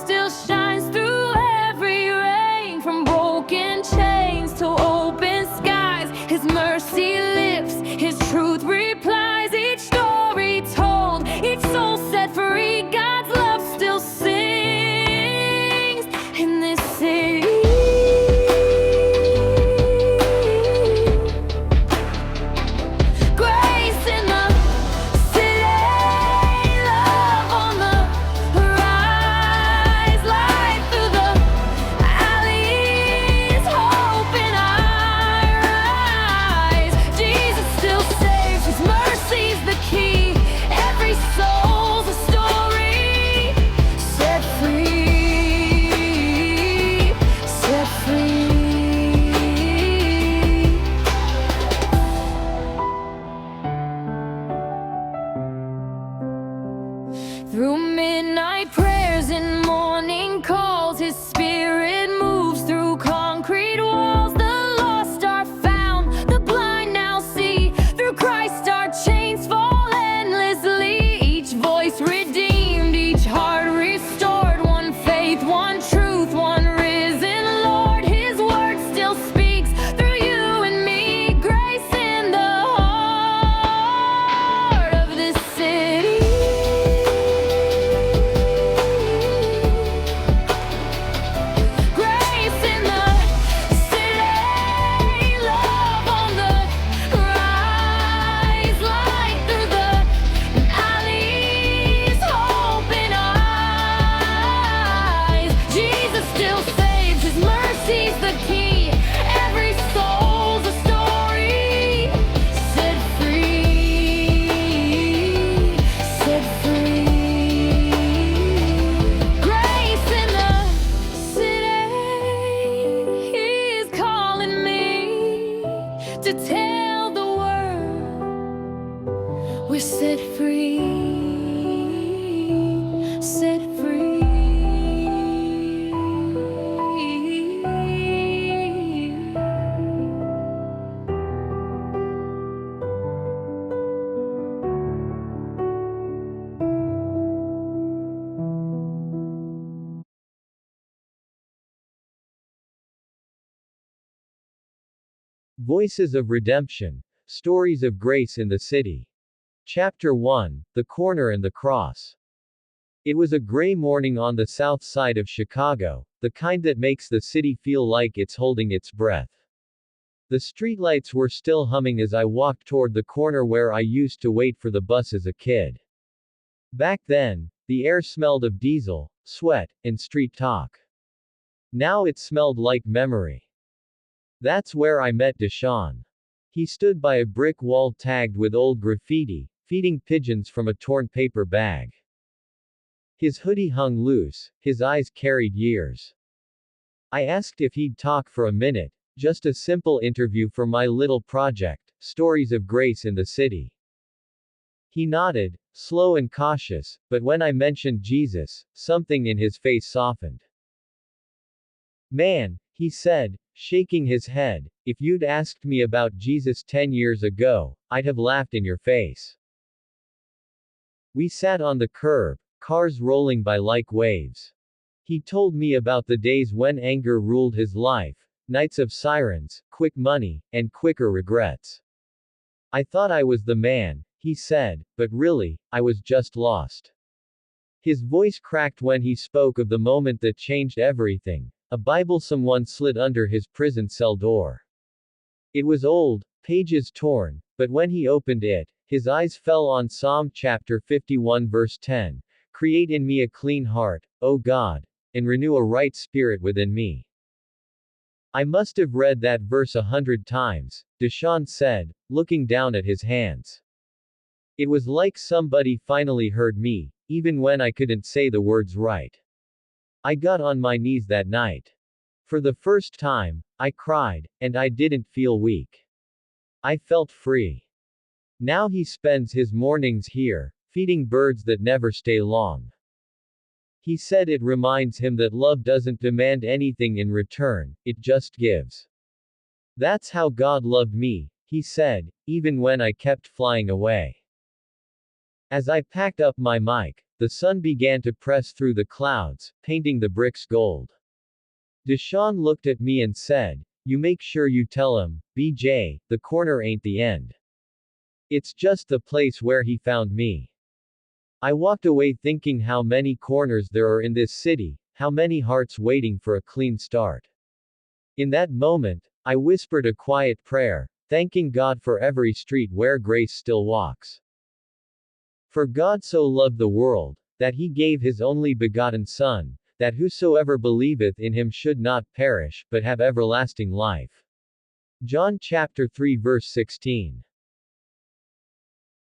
still shines through every rain. From broken chains to open skies, His mercy lifts, His truth replies. Each story told, each soul set free, God's love still sings in this city. Through midnight prayers and morning calls, His Spirit moves through concrete walls. The lost are found, the blind now see. Through Christ our chains fall endlessly. Each voice redeemed, each heart restored. One faith, one truth, one risen Lord. His word still speaks through you and me. Grace in the heart of this city. To tell the world we're set free, set free. Voices of Redemption, Stories of Grace in the City. Chapter 1, The Corner and the Cross. It was a gray morning on the south side of Chicago, the kind that makes the city feel like it's holding its breath. The streetlights were still humming as I walked toward the corner where I used to wait for the bus as a kid. Back then, the air smelled of diesel, sweat, and street talk. Now it smelled like memory. That's where I met Deshaun. He stood by a brick wall tagged with old graffiti, feeding pigeons from a torn paper bag. His hoodie hung loose, his eyes carried years. I asked if he'd talk for a minute, just a simple interview for my little project, Stories of Grace in the City. He nodded, slow and cautious, but when I mentioned Jesus, something in his face softened. "Man," he said, shaking his head, "if you'd asked me about Jesus 10 years ago, I'd have laughed in your face." We sat on the curb, cars rolling by like waves. He told me about the days when anger ruled his life, nights of sirens, quick money, and quicker regrets. "I thought I was the man," he said, "but really, I was just lost." His voice cracked when he spoke of the moment that changed everything. A Bible someone slid under his prison cell door. It was old, pages torn, but when he opened it, his eyes fell on Psalm chapter 51 verse 10. "Create in me a clean heart, O God, and renew a right spirit within me." "I must have read that verse 100 times, Deshaun said, looking down at his hands. It was like somebody finally heard me, even when I couldn't say the words right. I got on my knees that night. For the first time, I cried, and I didn't feel weak. I felt free. Now he spends his mornings here, feeding birds that never stay long. He said it reminds him that love doesn't demand anything in return, it just gives. That's how God loved me, he said, even when I kept flying away. As I packed up my mic, the sun began to press through the clouds, painting the bricks gold. Deshaun looked at me and said, "You make sure you tell him, BJ, the corner ain't the end. It's just the place where he found me." I walked away thinking how many corners there are in this city, how many hearts waiting for a clean start. In that moment, I whispered a quiet prayer, thanking God for every street where grace still walks. For God so loved the world, that he gave his only begotten Son, that whosoever believeth in him should not perish, but have everlasting life. John chapter 3 verse 16.